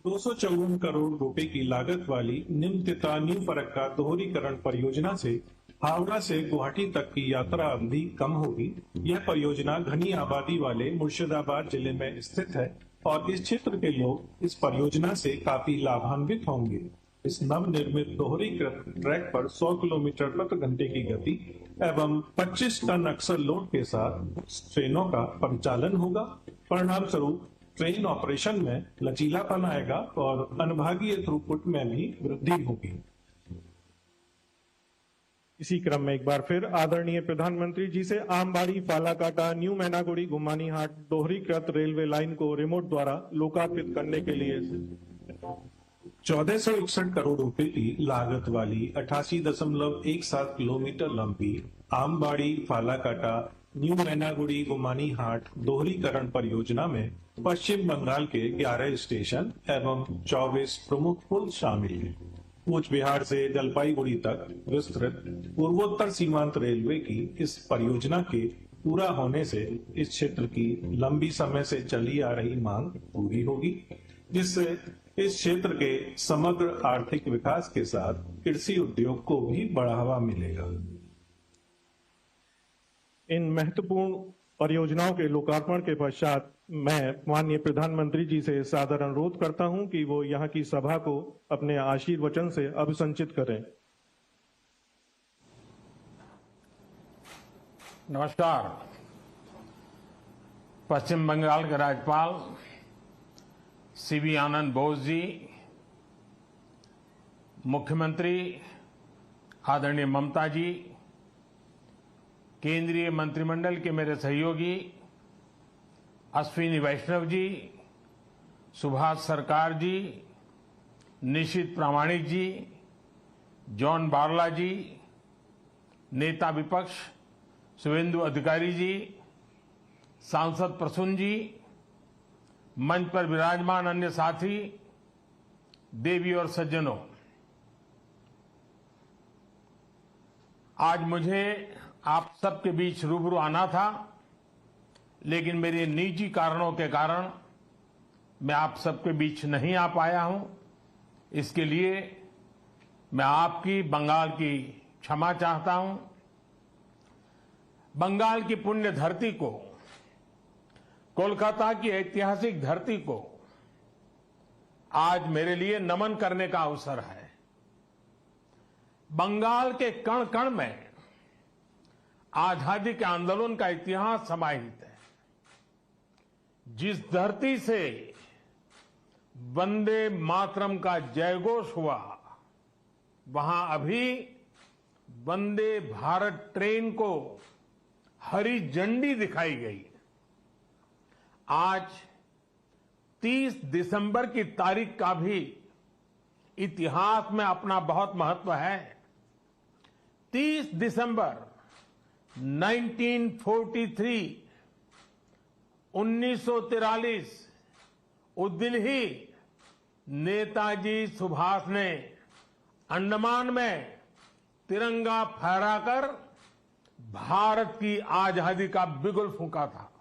254 करोड़ रुपए की लागत वाली निम्नतिता न्यू फरक्का दोहरीकरण परियोजना से हावड़ा से गुवाहाटी तक की यात्रा अवधि कम होगी। यह परियोजना घनी आबादी वाले मुर्शिदाबाद जिले में स्थित है और इस क्षेत्र के लोग इस परियोजना से काफी लाभान्वित होंगे। इस नवनिर्मित दोहरीकृत ट्रैक पर 100 किलोमीटर प्रति घंटे की गति एवं 25 टन अक्सर लोड के साथ ट्रेनों का परिचालन होगा। परिणाम स्वरूप ट्रेन ऑपरेशन में लचीलापन आएगा और अनुभागीय थ्रूपुट में भी वृद्धि होगी। इसी क्रम में एक बार फिर आदरणीय प्रधानमंत्री जी से आमबाड़ी फालाकाटा न्यू मैनागुड़ी गुम्मानी हाट दोहरीकृत रेलवे लाइन को रिमोट द्वारा लोकार्पित करने के लिए 1461 करोड़ रुपए की लागत वाली 88.17 किलोमीटर लंबी आमबाड़ी फालाकाटा न्यू मैनागुड़ी गुम्मानी हाट दोहरीकरण परियोजना में पश्चिम बंगाल के 11 स्टेशन एवं 24 प्रमुख पुल शामिल हैं। कूच बिहार से जलपाईगुड़ी तक विस्तृत पूर्वोत्तर सीमांत रेलवे की इस परियोजना के पूरा होने से इस क्षेत्र की लंबी समय से चली आ रही मांग पूरी होगी, जिससे इस क्षेत्र के समग्र आर्थिक विकास के साथ कृषि उद्योग को भी बढ़ावा मिलेगा। इन महत्वपूर्ण परियोजनाओं के लोकार्पण के पश्चात मैं माननीय प्रधानमंत्री जी से सादर अनुरोध करता हूं कि वो यहाँ की सभा को अपने आशीर्वचन से अभिसंचित करें। नमस्कार। पश्चिम बंगाल के राज्यपाल सीवी आनंद बोस जी, मुख्यमंत्री आदरणीय ममता जी, केंद्रीय मंत्रिमंडल के मेरे सहयोगी अश्विनी वैष्णव जी, सुभाष सरकार जी, निशित प्रामाणिक जी, जॉन बारला जी, नेता विपक्ष शुभेंदु अधिकारी जी, सांसद प्रसून जी, मंच पर विराजमान अन्य साथी, देवी और सज्जनों, आज मुझे आप सबके बीच रूबरू आना था, लेकिन मेरे निजी कारणों के कारण मैं आप सबके बीच नहीं आ पाया हूं। इसके लिए मैं आपकी बंगाल की क्षमा चाहता हूं। बंगाल की पुण्य धरती को, कोलकाता की ऐतिहासिक धरती को आज मेरे लिए नमन करने का अवसर है। बंगाल के कण कण में आजादी के आंदोलन का इतिहास समाहित है। जिस धरती से वंदे मातरम का जयघोष हुआ, वहां अभी वंदे भारत ट्रेन को हरी झंडी दिखाई गई। आज 30 दिसंबर की तारीख का भी इतिहास में अपना बहुत महत्व है। 30 दिसंबर 1943 1943 उस दिन ही नेताजी सुभाष ने अंडमान में तिरंगा फहराकर भारत की आजादी का बिगुल फूंका था।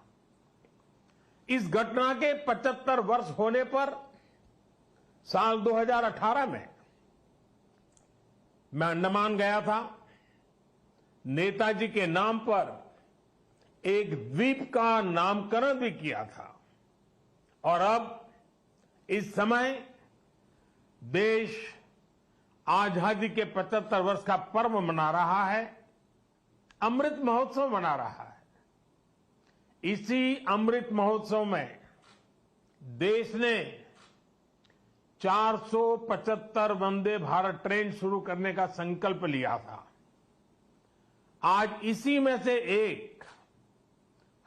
इस घटना के 75 वर्ष होने पर साल 2018 में मैं अंडमान गया था। नेताजी के नाम पर एक द्वीप का नामकरण भी किया था और अब इस समय देश आजादी के 75 वर्ष का पर्व मना रहा है, अमृत महोत्सव मना रहा है। इसी अमृत महोत्सव में देश ने 475 वंदे भारत ट्रेन शुरू करने का संकल्प लिया था। आज इसी में से एक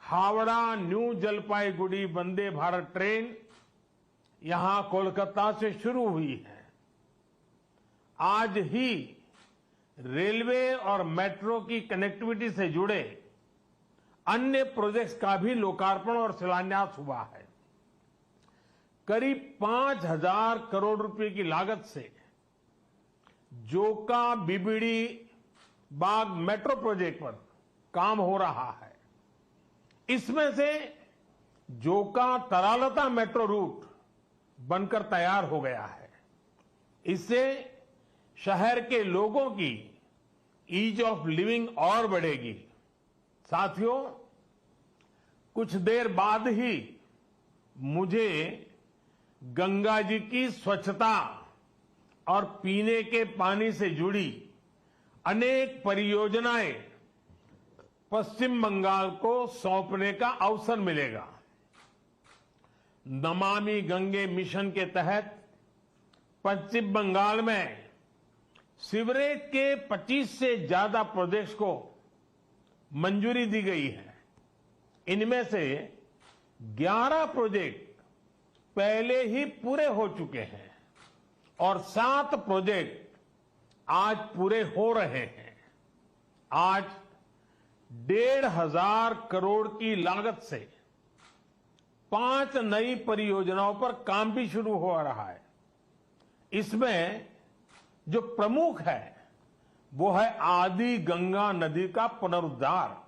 हावड़ा न्यू जलपाईगुड़ी वंदे भारत ट्रेन यहां कोलकाता से शुरू हुई है। आज ही रेलवे और मेट्रो की कनेक्टिविटी से जुड़े अन्य प्रोजेक्ट्स का भी लोकार्पण और शिलान्यास हुआ है। करीब 5,000 करोड़ रुपए की लागत से जोका बीबीडी बाग मेट्रो प्रोजेक्ट पर काम हो रहा है। इसमें से जोका तरालता मेट्रो रूट बनकर तैयार हो गया है। इससे शहर के लोगों की ईज ऑफ लिविंग और बढ़ेगी। साथियों, कुछ देर बाद ही मुझे गंगा जी की स्वच्छता और पीने के पानी से जुड़ी अनेक परियोजनाएं पश्चिम बंगाल को सौंपने का अवसर मिलेगा। नमामि गंगे मिशन के तहत पश्चिम बंगाल में सीवरेज के 25 से ज्यादा प्रोजेक्ट्स को मंजूरी दी गई है। इनमें से 11 प्रोजेक्ट पहले ही पूरे हो चुके हैं और 7 प्रोजेक्ट आज पूरे हो रहे हैं। आज 1,500 करोड़ की लागत से 5 नई परियोजनाओं पर काम भी शुरू हो रहा है। इसमें जो प्रमुख है वो है आदि गंगा नदी का पुनरुद्धार।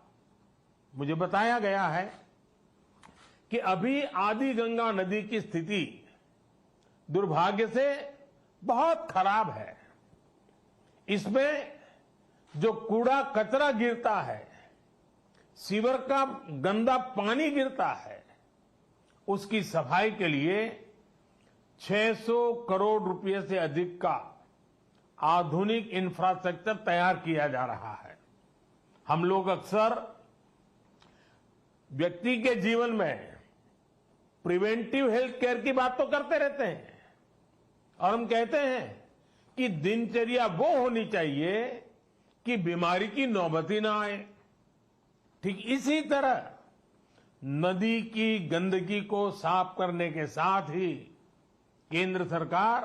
मुझे बताया गया है कि अभी आदि गंगा नदी की स्थिति दुर्भाग्य से बहुत खराब है। इसमें जो कूड़ा कचरा गिरता है, सीवर का गंदा पानी गिरता है, उसकी सफाई के लिए 600 करोड़ रुपए से अधिक का आधुनिक इंफ्रास्ट्रक्चर तैयार किया जा रहा है। हम लोग अक्सर व्यक्ति के जीवन में प्रिवेंटिव हेल्थ केयर की बात तो करते रहते हैं और हम कहते हैं कि दिनचर्या वो होनी चाहिए कि बीमारी की नौबत ही ना आए। ठीक इसी तरह नदी की गंदगी को साफ करने के साथ ही केंद्र सरकार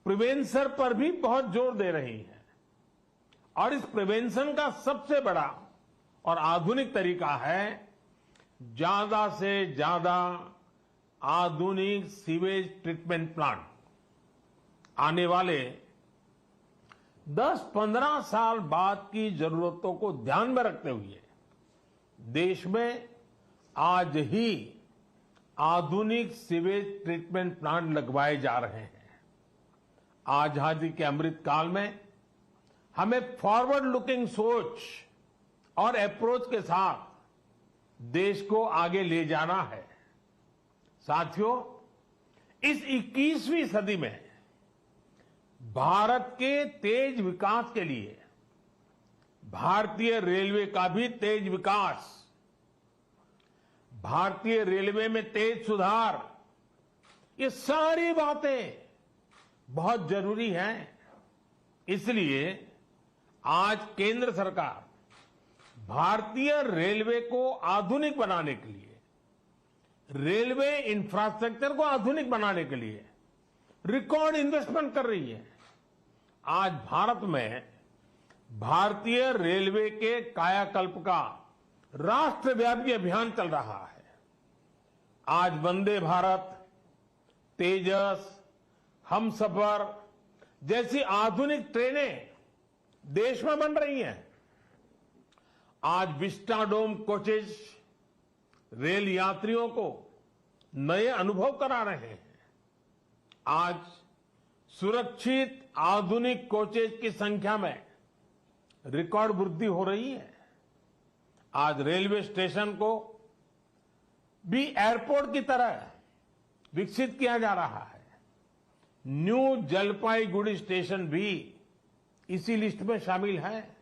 प्रिवेंशन पर भी बहुत जोर दे रही है और इस प्रिवेंशन का सबसे बड़ा और आधुनिक तरीका है ज्यादा से ज्यादा आधुनिक सीवेज ट्रीटमेंट प्लांट। आने वाले 10-15 साल बाद की जरूरतों को ध्यान में रखते हुए देश में आज ही आधुनिक सीवेज ट्रीटमेंट प्लांट लगवाए जा रहे हैं। आजादी के अमृत काल में हमें फॉरवर्ड लुकिंग सोच और अप्रोच के साथ देश को आगे ले जाना है। साथियों, इस 21वीं सदी में भारत के तेज विकास के लिए भारतीय रेलवे का भी तेज विकास, भारतीय रेलवे में तेज सुधार, ये सारी बातें बहुत जरूरी हैं। इसलिए आज केंद्र सरकार भारतीय रेलवे को आधुनिक बनाने के लिए, रेलवे इंफ्रास्ट्रक्चर को आधुनिक बनाने के लिए रिकॉर्ड इन्वेस्टमेंट कर रही है। आज भारत में भारतीय रेलवे के कायाकल्प का राष्ट्रव्यापी अभियान चल रहा है। आज वंदे भारत, तेजस, हमसफर जैसी आधुनिक ट्रेनें देश में बन रही हैं। आज विस्टाडोम कोचेज रेल यात्रियों को नए अनुभव करा रहे हैं। आज सुरक्षित आधुनिक कोचेज की संख्या में रिकॉर्ड वृद्धि हो रही है। आज रेलवे स्टेशन को भी एयरपोर्ट की तरह विकसित किया जा रहा है। न्यू जलपाईगुड़ी स्टेशन भी इसी लिस्ट में शामिल है।